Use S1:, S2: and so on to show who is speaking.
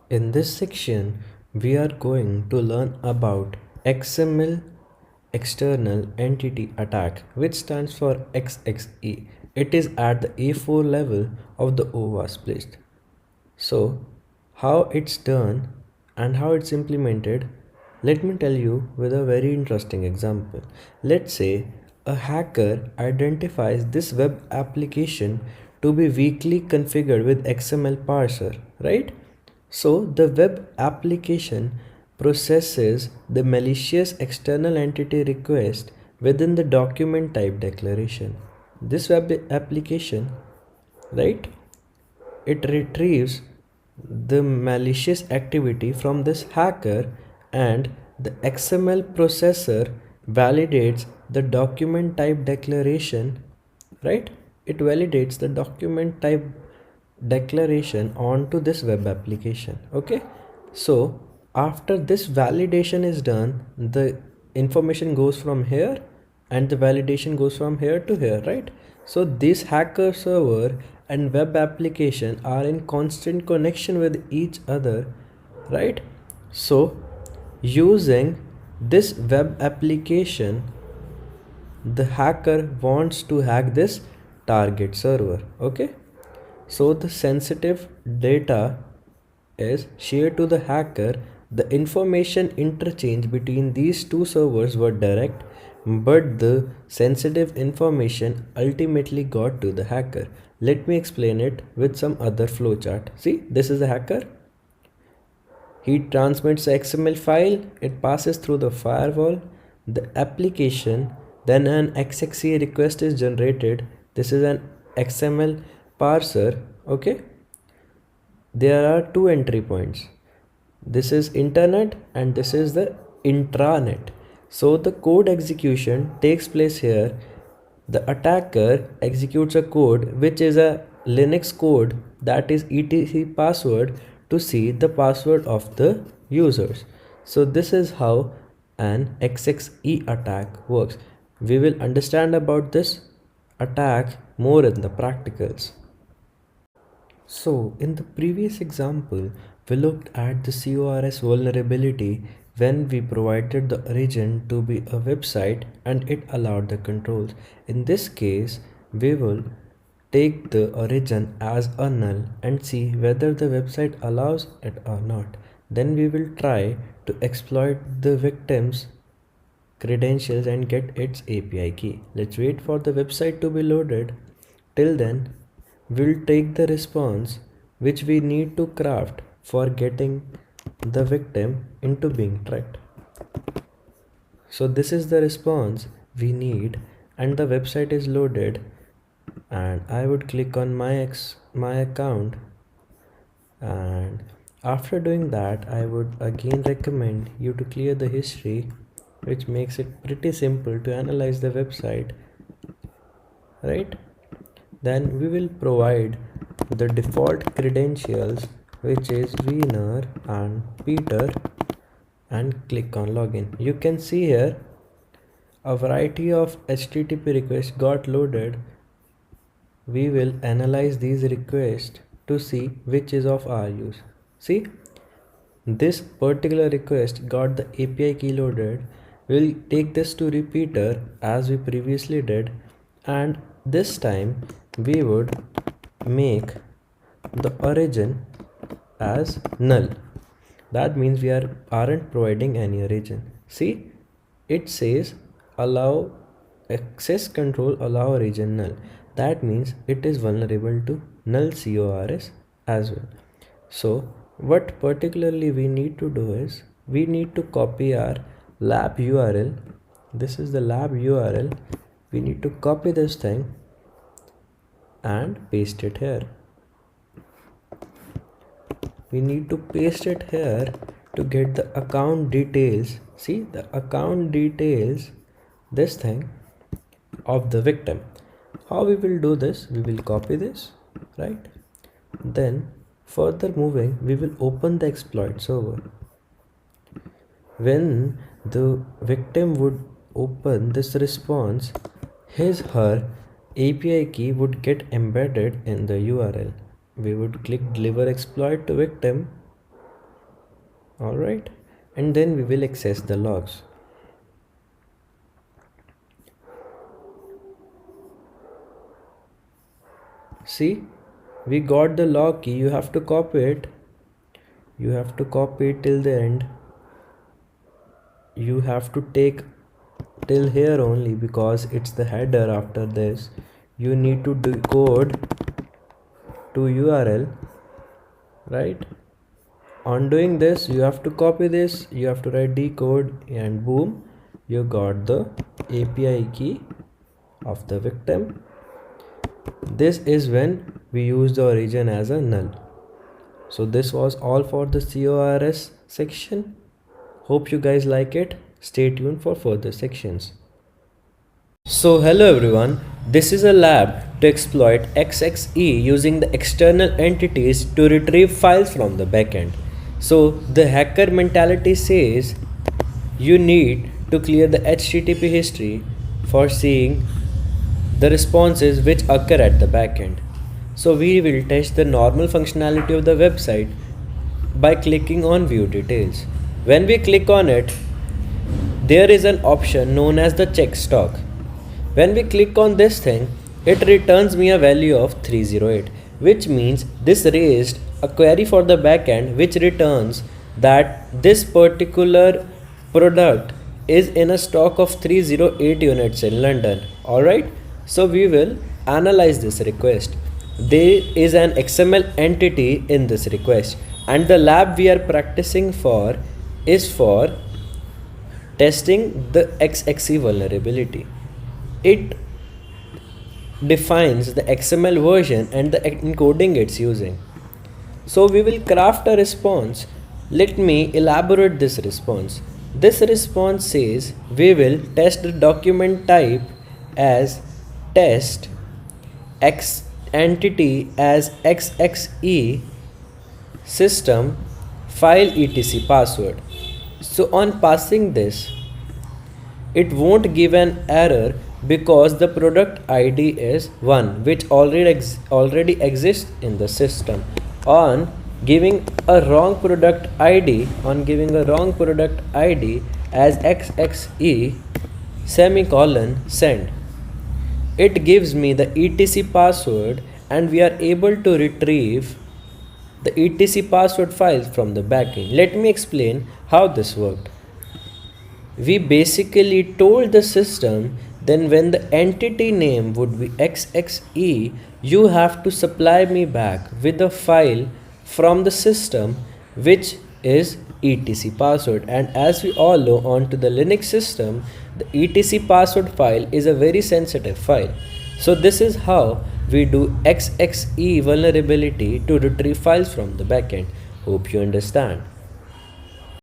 S1: In this section, we are going to learn about XML external entity attack, which stands for XXE. It is at the A4 level of the OWASP list. So, how it's done and how it's implemented, let me tell you with a very interesting example. Let's say a hacker identifies this web application to be weakly configured with XML parser, right? So the web application processes the malicious external entity request within the document type declaration. This web application, right? It retrieves the malicious activity from this hacker, and the XML processor validates the document type declaration, right? It validates the document type declaration onto this web application. Okay, so after this validation is done, the information goes from here and the validation goes from here to here, right? So this hacker server and web application are in constant connection with each other, right? So using this web application, the hacker wants to hack this target server. Okay, so the sensitive data is shared to the hacker. The information interchange between these two servers were direct, but the sensitive information ultimately got to the hacker. Let me explain it with some other flowchart. See, this is the hacker. He transmits the XML file, it passes through the firewall, the application, then an XXE request is generated. This is an XML parser. Okay, there are two entry points. This is internet and this is the intranet. So the code execution takes place here. The attacker executes a code which is a Linux code, that is etc password, to see the password of the users. So this is how an XXE attack works. We will understand about this attack more in the practicals. So in the previous example, we looked at the CORS vulnerability when we provided the origin to be a website and it allowed the controls. In this case, we will take the origin as a null and see whether the website allows it or not. Then we will try to exploit the victim's credentials and get its API key. Let's wait for the website to be loaded. Till then, we'll take the response which we need to craft for getting the victim into being tracked. So this is the response we need, and the website is loaded, and I would click on my account, and after doing that I would again recommend you to clear the history, which makes it pretty simple to analyze the website, right? Then we will provide the default credentials, which is Wiener and Peter, and click on login. You can see here a variety of HTTP requests got loaded. We will analyze these requests to see which is of our use. See, this particular request got the API key loaded. We'll take this to repeater as we previously did, and this time we would make the origin as null. That means we aren't providing any origin. See, it says allow access control allow origin null. That means it is vulnerable to null CORS as well. So what particularly we need to do is we need to copy our lab URL. This is the lab URL. We need to copy this thing and paste it here. We need to paste it here to get the account details. See, the account details, this thing of the victim. How we will do this? We will copy this, right? Then further moving, we will open the exploit server. When the victim would open this response, her API key would get embedded in the URL. We would click deliver exploit to victim, Alright, and then we will access the logs. See, we got the log key. You have to copy it. You have to copy it till the end. You have to take till here only because it's the header. After this, you need to decode to URL, right? On doing this, you have to copy this, you have to write decode, and boom, you got the API key of the victim. This is when we use the origin as a null. So this was all for the CORS section. Hope you guys like it. Stay tuned for further sections. So hello everyone, this is a lab to exploit XXE using the external entities to retrieve files from the backend. So the hacker mentality says you need to clear the HTTP history for seeing the responses which occur at the backend. So we will test the normal functionality of the website by clicking on view details. When we click on it, there is an option known as the check stock. When we click on this thing, it returns me a value of 308, which means this raised a query for the backend which returns that this particular product is in a stock of 308 units in London. Alright, so we will analyze this request. There is an XML entity in this request, and the lab we are practicing for is for testing the XXE vulnerability. It defines the XML version and the encoding it's using. So we will craft a response. Let me elaborate this response. This response says we will test the document type as test, X entity as XXE, system, file etc password. So on passing this, it won't give an error because the product ID is 1, which already exists in the system. On giving a wrong product ID as XXE semicolon send, it gives me the etc password, and we are able to retrieve the etc password files from the backend. Let me explain how this worked. We basically told the system then when the entity name would be XXE, you have to supply me back with a file from the system which is etc password. And as we all know, onto the Linux system, the etc password file is a very sensitive file. So this is how we do XXE vulnerability to retrieve files from the backend. Hope you understand.